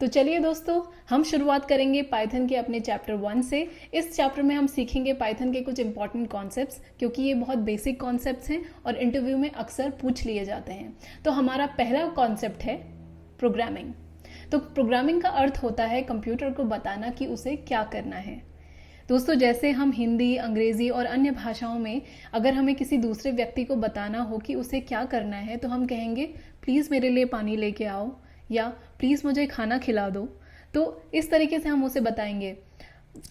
तो चलिए दोस्तों, हम शुरुआत करेंगे पाइथन के अपने चैप्टर 1 से। इस चैप्टर में हम सीखेंगे पाइथन के कुछ इंपॉर्टेंट कॉन्सेप्ट्स, क्योंकि ये बहुत बेसिक कॉन्सेप्ट्स हैं और इंटरव्यू में अक्सर पूछ लिए जाते हैं। तो हमारा पहला कॉन्सेप्ट है प्रोग्रामिंग। तो प्रोग्रामिंग का अर्थ होता है कंप्यूटर को बताना कि उसे क्या करना है। दोस्तों, जैसे हम हिंदी, अंग्रेजी और अन्य भाषाओं में अगर हमें किसी दूसरे व्यक्ति को बताना हो कि उसे क्या करना है, तो हम कहेंगे प्लीज़ मेरे लिए पानी लेके आओ या प्लीज़ मुझे खाना खिला दो। तो इस तरीके से हम उसे बताएंगे।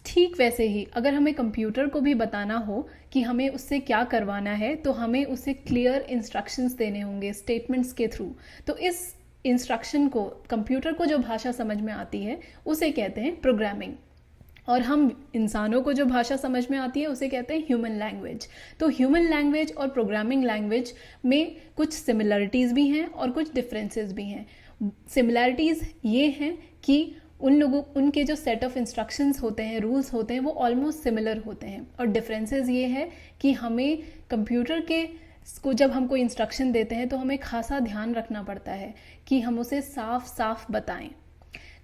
ठीक वैसे ही अगर हमें कंप्यूटर को भी बताना हो कि हमें उससे क्या करवाना है, तो हमें उसे क्लियर इंस्ट्रक्शंस देने होंगे स्टेटमेंट्स के थ्रू। तो इस इंस्ट्रक्शन को, कंप्यूटर को जो भाषा समझ में आती है, उसे कहते हैं प्रोग्रामिंग। और हम इंसानों को जो भाषा समझ में आती है उसे कहते हैं ह्यूमन लैंग्वेज। तो ह्यूमन लैंग्वेज और प्रोग्रामिंग लैंग्वेज में कुछ सिमिलरिटीज़ भी हैं और कुछ डिफरेंसेस भी हैं। सिमिलरिटीज़ ये हैं कि उनके जो सेट ऑफ इंस्ट्रक्शंस होते हैं, रूल्स होते हैं, वो ऑलमोस्ट सिमिलर होते हैं। और डिफरेंसेस ये है कि हमें कंप्यूटर को जब हम कोई इंस्ट्रक्शन देते हैं तो हमें खासा ध्यान रखना पड़ता है कि हम उसे साफ साफ बताएं।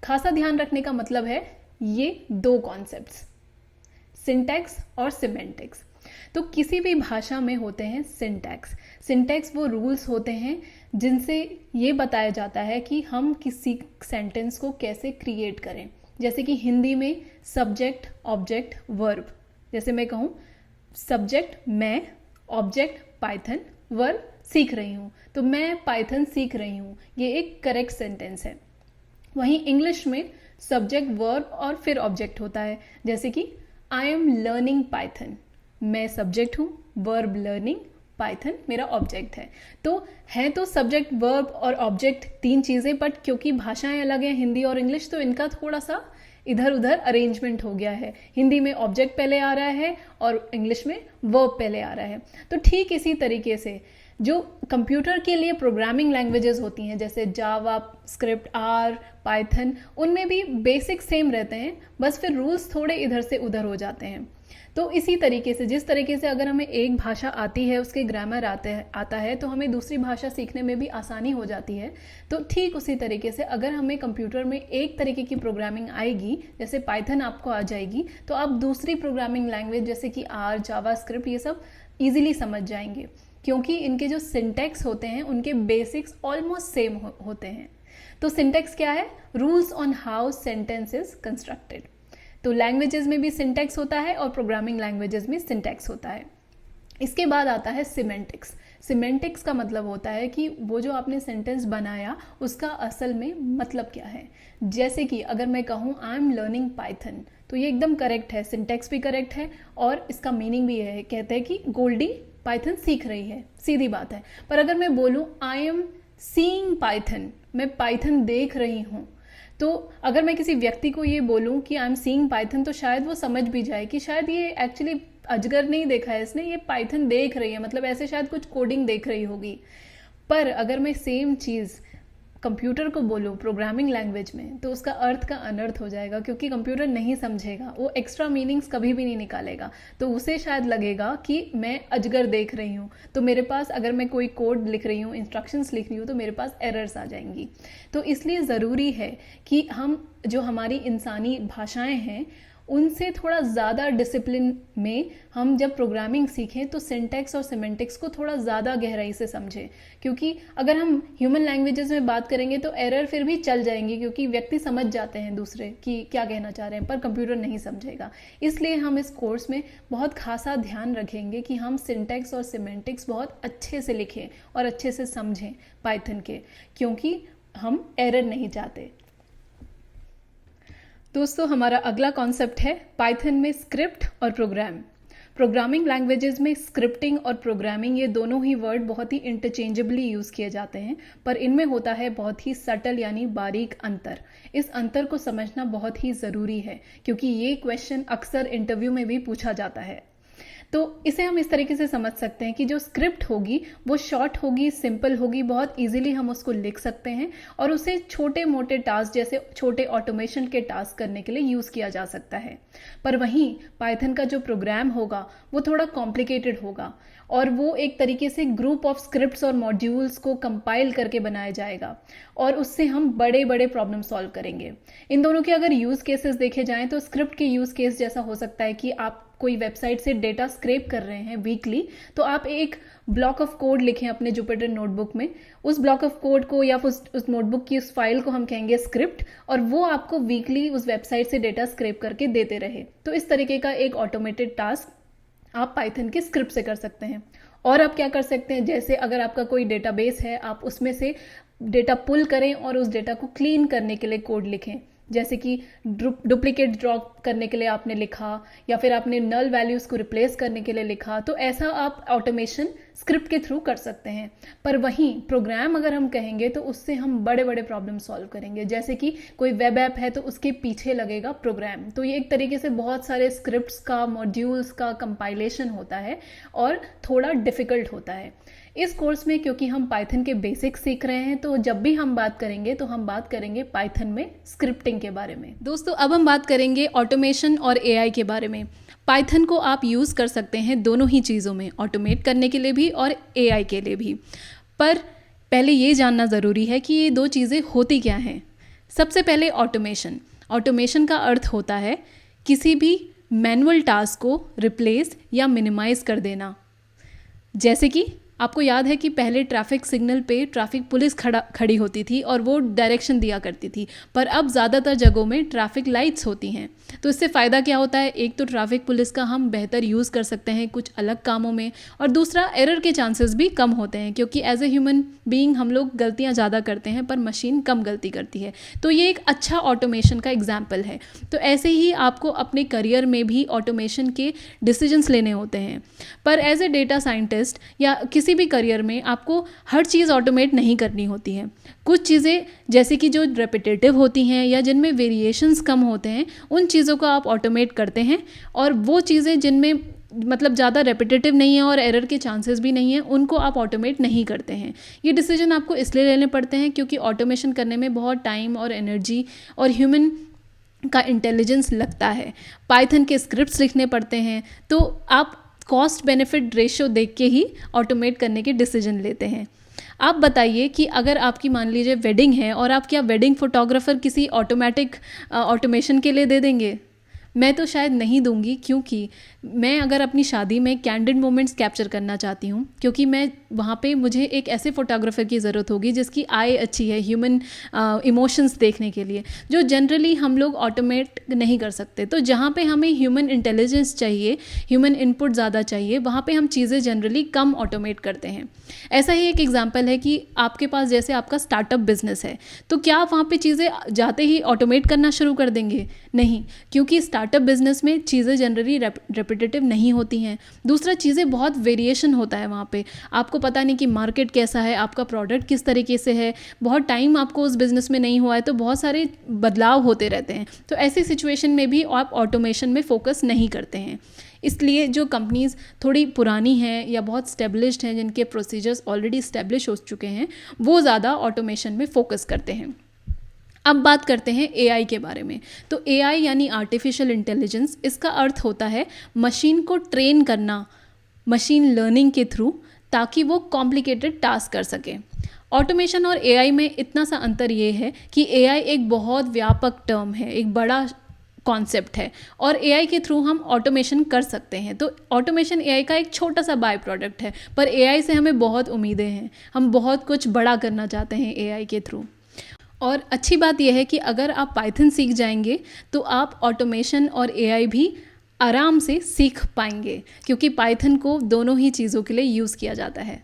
खासा ध्यान रखने का मतलब है ये दो कॉन्सेप्ट्स, सिंटैक्स और सिमेंटिक्स। तो किसी भी भाषा में होते हैं सिंटैक्स। सिंटैक्स वो रूल्स होते हैं जिनसे ये बताया जाता है कि हम किसी सेंटेंस को कैसे क्रिएट करें। जैसे कि हिंदी में सब्जेक्ट, ऑब्जेक्ट, वर्ब। जैसे मैं कहूँ सब्जेक्ट मैं, ऑब्जेक्ट पाइथन, वर्ब सीख रही हूँ, तो मैं पाइथन सीख रही हूँ, ये एक करेक्ट सेंटेंस है। वहीं इंग्लिश में सब्जेक्ट, वर्ब और फिर ऑब्जेक्ट होता है। जैसे कि आई एम लर्निंग पाइथन, मैं सब्जेक्ट हूँ, वर्ब लर्निंग, पाइथन मेरा ऑब्जेक्ट है। तो सब्जेक्ट, वर्ब और ऑब्जेक्ट तीन चीज़ें, बट क्योंकि भाषाएं अलग हैं हिंदी और इंग्लिश, तो इनका थोड़ा सा इधर उधर अरेंजमेंट हो गया है। हिंदी में ऑब्जेक्ट पहले आ रहा है और इंग्लिश में वर्ब पहले आ रहा है। तो ठीक इसी तरीके से जो कंप्यूटर के लिए प्रोग्रामिंग लैंग्वेजेस होती हैं, जैसे जावा, स्क्रिप्ट, आर, पाइथन, उनमें भी बेसिक सेम रहते हैं, बस फिर रूल्स थोड़े इधर से उधर हो जाते हैं। तो इसी तरीके से, जिस तरीके से अगर हमें एक भाषा आती है, उसके ग्रामर आता है, तो हमें दूसरी भाषा सीखने में भी आसानी हो जाती है। तो ठीक उसी तरीके से अगर हमें कंप्यूटर में एक तरीके की प्रोग्रामिंग आएगी, जैसे पाइथन आपको आ जाएगी, तो आप दूसरी प्रोग्रामिंग लैंग्वेज जैसे कि आर, जावा, स्क्रिप्ट, ये सब ईजिली समझ जाएंगे, क्योंकि इनके जो सिंटैक्स होते हैं उनके बेसिक्स ऑलमोस्ट सेम होते हैं। तो सिंटैक्स क्या है? Rules on how sentence is constructed. तो लैंग्वेजेस में भी सिंटैक्स होता है और प्रोग्रामिंग लैंग्वेजेस में सिंटैक्स होता है। इसके बाद आता है सिमेंटिक्स। सिमेंटिक्स का मतलब होता है कि वो जो आपने सेंटेंस बनाया उसका असल में मतलब क्या है। जैसे कि अगर मैं कहूँ आई एम लर्निंग पाइथन, तो ये एकदम करेक्ट है, सिंटैक्स भी करेक्ट है और इसका मीनिंग भी है। कहते हैं कि गोल्डी पाइथन सीख रही है, सीधी बात है। पर अगर मैं बोलूँ आई एम सीइंग पाइथन, मैं पाइथन देख रही हूँ, तो अगर मैं किसी व्यक्ति को ये बोलूँ कि आई एम सीइंग पाइथन, तो शायद वो समझ भी जाए कि शायद ये एक्चुअली अजगर नहीं देखा है इसने, ये पाइथन देख रही है, मतलब ऐसे शायद कुछ कोडिंग देख रही होगी। पर अगर मैं सेम चीज़ कंप्यूटर को बोलूँ प्रोग्रामिंग लैंग्वेज में, तो उसका अर्थ का अनर्थ हो जाएगा, क्योंकि कंप्यूटर नहीं समझेगा, वो एक्स्ट्रा मीनिंग्स कभी भी नहीं निकालेगा। तो उसे शायद लगेगा कि मैं अजगर देख रही हूँ, तो मेरे पास अगर मैं कोई कोड लिख रही हूँ, इंस्ट्रक्शंस लिख रही हूँ, तो मेरे पास एरर्स आ जाएंगी। तो इसलिए ज़रूरी है कि हम जो हमारी इंसानी भाषाएं हैं उनसे थोड़ा ज़्यादा डिसिप्लिन में हम जब प्रोग्रामिंग सीखें, तो सिंटैक्स और सिमेंटिक्स को थोड़ा ज़्यादा गहराई से समझें। क्योंकि अगर हम ह्यूमन लैंग्वेजेस में बात करेंगे तो एरर फिर भी चल जाएंगी, क्योंकि व्यक्ति समझ जाते हैं दूसरे कि क्या कहना चाह रहे हैं, पर कंप्यूटर नहीं समझेगा। इसलिए हम इस कोर्स में बहुत खासा ध्यान रखेंगे कि हम सिंटैक्स और सिमेंटिक्स बहुत अच्छे से लिखें और अच्छे से समझें पाइथन के, क्योंकि हम एरर नहीं चाहते। दोस्तों, हमारा अगला कॉन्सेप्ट है पाइथन में स्क्रिप्ट और प्रोग्राम। प्रोग्रामिंग लैंग्वेजेस में स्क्रिप्टिंग और प्रोग्रामिंग, ये दोनों ही वर्ड बहुत ही इंटरचेंजेबली यूज़ किए जाते हैं, पर इनमें होता है बहुत ही सटल यानी बारीक अंतर। इस अंतर को समझना बहुत ही ज़रूरी है, क्योंकि ये क्वेश्चन अक्सर इंटरव्यू में भी पूछा जाता है। तो इसे हम इस तरीके से समझ सकते हैं कि जो स्क्रिप्ट होगी वो शॉर्ट होगी, सिंपल होगी, बहुत इजीली हम उसको लिख सकते हैं और उसे छोटे मोटे टास्क जैसे छोटे ऑटोमेशन के टास्क करने के लिए यूज़ किया जा सकता है। पर वहीं पाइथन का जो प्रोग्राम होगा वो थोड़ा कॉम्प्लिकेटेड होगा और वो एक तरीके से ग्रुप ऑफ स्क्रिप्ट्स और मॉड्यूल्स को कंपाइल करके बनाया जाएगा और उससे हम बड़े बड़े प्रॉब्लम सॉल्व करेंगे। इन दोनों के अगर यूज़ केसेस देखे जाएं तो स्क्रिप्ट के यूज़ केस जैसा हो सकता है कि आप कोई वेबसाइट से डेटा स्क्रैप कर रहे हैं वीकली, तो आप एक ब्लॉक ऑफ कोड लिखें अपने जुपिटर नोटबुक में। उस ब्लॉक ऑफ कोड को या उस नोटबुक की उस फाइल को हम कहेंगे स्क्रिप्ट, और वो आपको वीकली उस वेबसाइट से डेटा स्क्रैप करके देते रहे। तो इस तरीके का एक ऑटोमेटेड टास्क आप पाइथन के स्क्रिप्ट से कर सकते हैं। और आप क्या कर सकते हैं, जैसे अगर आपका कोई डेटाबेस है, आप उसमें से डेटा पुल करें और उस डेटा को क्लीन करने के लिए कोड लिखें। जैसे कि डुप्लीकेट ड्रॉप करने के लिए आपने लिखा, या फिर आपने नल वैल्यूज़ को रिप्लेस करने के लिए लिखा, तो ऐसा आप ऑटोमेशन स्क्रिप्ट के थ्रू कर सकते हैं। पर वहीं प्रोग्राम अगर हम कहेंगे तो उससे हम बड़े बड़े प्रॉब्लम सॉल्व करेंगे। जैसे कि कोई वेब ऐप है तो उसके पीछे लगेगा प्रोग्राम, तो ये एक तरीके से बहुत सारे स्क्रिप्ट्स का, मॉड्यूल्स का कंपाइलेशन होता है और थोड़ा डिफिकल्ट होता है। इस कोर्स में क्योंकि हम पाइथन के बेसिक्स सीख रहे हैं, तो जब भी हम बात करेंगे तो हम बात करेंगे पाइथन में स्क्रिप्टिंग के बारे में। दोस्तों, अब हम बात करेंगे ऑटोमेशन और एआई के बारे में। पाइथन को आप यूज़ कर सकते हैं दोनों ही चीज़ों में, ऑटोमेट करने के लिए भी और एआई के लिए भी। पर पहले ये जानना ज़रूरी है कि ये दो चीज़ें होती क्या हैं। सबसे पहले ऑटोमेशन। ऑटोमेशन का अर्थ होता है किसी भी मैनुअल टास्क को रिप्लेस या मिनिमाइज़ कर देना। जैसे कि आपको याद है कि पहले ट्रैफिक सिग्नल पे ट्रैफिक पुलिस खड़ी होती थी और वो डायरेक्शन दिया करती थी, पर अब ज़्यादातर जगहों में ट्रैफिक लाइट्स होती हैं। तो इससे फ़ायदा क्या होता है, एक तो ट्रैफिक पुलिस का हम बेहतर यूज़ कर सकते हैं कुछ अलग कामों में, और दूसरा एरर के चांसेस भी कम होते हैं, क्योंकि एज ए ह्यूमन बीइंग हम लोग गलतियाँ ज़्यादा करते हैं पर मशीन कम गलती करती है। तो ये एक अच्छा ऑटोमेशन का एग्जाम्पल है। तो ऐसे ही आपको अपने करियर में भी ऑटोमेशन के डिसीजंस लेने होते हैं। पर एज ए डेटा साइंटिस्ट या किसी भी करियर में आपको हर चीज़ ऑटोमेट नहीं करनी होती है। कुछ चीज़ें जैसे कि जो रेपिटेटिव होती हैं या जिनमें वेरिएशंस कम होते हैं, उन चीज़ों को आप ऑटोमेट करते हैं, और वो चीज़ें जिनमें मतलब ज़्यादा रेपिटेटिव नहीं है और एरर के चांसेस भी नहीं है, उनको आप ऑटोमेट नहीं करते हैं। ये डिसीजन आपको इसलिए लेने पड़ते हैं क्योंकि ऑटोमेशन करने में बहुत टाइम और एनर्जी और ह्यूमन का इंटेलिजेंस लगता है। पाइथन के स्क्रिप्ट्स लिखने पड़ते हैं, तो आप कॉस्ट बेनिफिट रेशियो देख के ही ऑटोमेट करने के डिसीजन लेते हैं। आप बताइए कि अगर आपकी मान लीजिए वेडिंग है और आप क्या वेडिंग फोटोग्राफर किसी ऑटोमेशन के लिए दे देंगे? मैं तो शायद नहीं दूंगी, क्योंकि मैं अगर अपनी शादी में कैंडिड मोमेंट्स कैप्चर करना चाहती हूँ, क्योंकि मैं वहाँ पे मुझे एक ऐसे फोटोग्राफर की ज़रूरत होगी जिसकी आई अच्छी है ह्यूमन इमोशंस देखने के लिए, जो जनरली हम लोग ऑटोमेट नहीं कर सकते। तो जहाँ पे हमें ह्यूमन इंटेलिजेंस चाहिए, ह्यूमन इनपुट ज़्यादा चाहिए, वहाँ पे हम चीज़ें जनरली कम ऑटोमेट करते हैं। ऐसा ही एक एग्जाम्पल है कि आपके पास जैसे आपका स्टार्टअप बिजनेस है, तो क्या आप वहाँ पे चीज़ें जाते ही ऑटोमेट करना शुरू कर देंगे? नहीं, क्योंकि स्टार्टअप बिजनेस में चीज़ें जनरली रेपिटेटिव नहीं होती हैं। दूसरा, चीज़ें बहुत वेरिएशन होता है वहाँ पे, आपको पता नहीं कि मार्केट कैसा है, आपका प्रोडक्ट किस तरीके से है, बहुत टाइम आपको उस बिज़नेस में नहीं हुआ है, तो बहुत सारे बदलाव होते रहते हैं। तो ऐसी सिचुएशन में भी आप ऑटोमेशन में फोकस नहीं करते हैं। इसलिए जो कंपनीज़ थोड़ी पुरानी हैं या बहुत स्टेब्लिश्ड हैं, जिनके प्रोसीजर्स ऑलरेडी इस्टेब्लिश हो चुके हैं, वो ज़्यादा ऑटोमेशन में फोकस करते हैं। अब बात करते हैं एआई के बारे में। तो एआई यानी आर्टिफिशियल इंटेलिजेंस, इसका अर्थ होता है मशीन को ट्रेन करना मशीन लर्निंग के थ्रू, ताकि वो कॉम्प्लिकेटेड टास्क कर सके। ऑटोमेशन और एआई में इतना सा अंतर ये है कि एआई एक बहुत व्यापक टर्म है, एक बड़ा कॉन्सेप्ट है, और एआई के थ्रू हम ऑटोमेशन कर सकते हैं। तो ऑटोमेशन एआई का एक छोटा सा बाय प्रोडक्ट है, पर एआई से हमें बहुत उम्मीदें हैं, हम बहुत कुछ बड़ा करना चाहते हैं एआई के थ्रू। और अच्छी बात यह है कि अगर आप पाइथन सीख जाएंगे तो आप ऑटोमेशन और एआई भी आराम से सीख पाएंगे, क्योंकि पाइथन को दोनों ही चीज़ों के लिए यूज़ किया जाता है।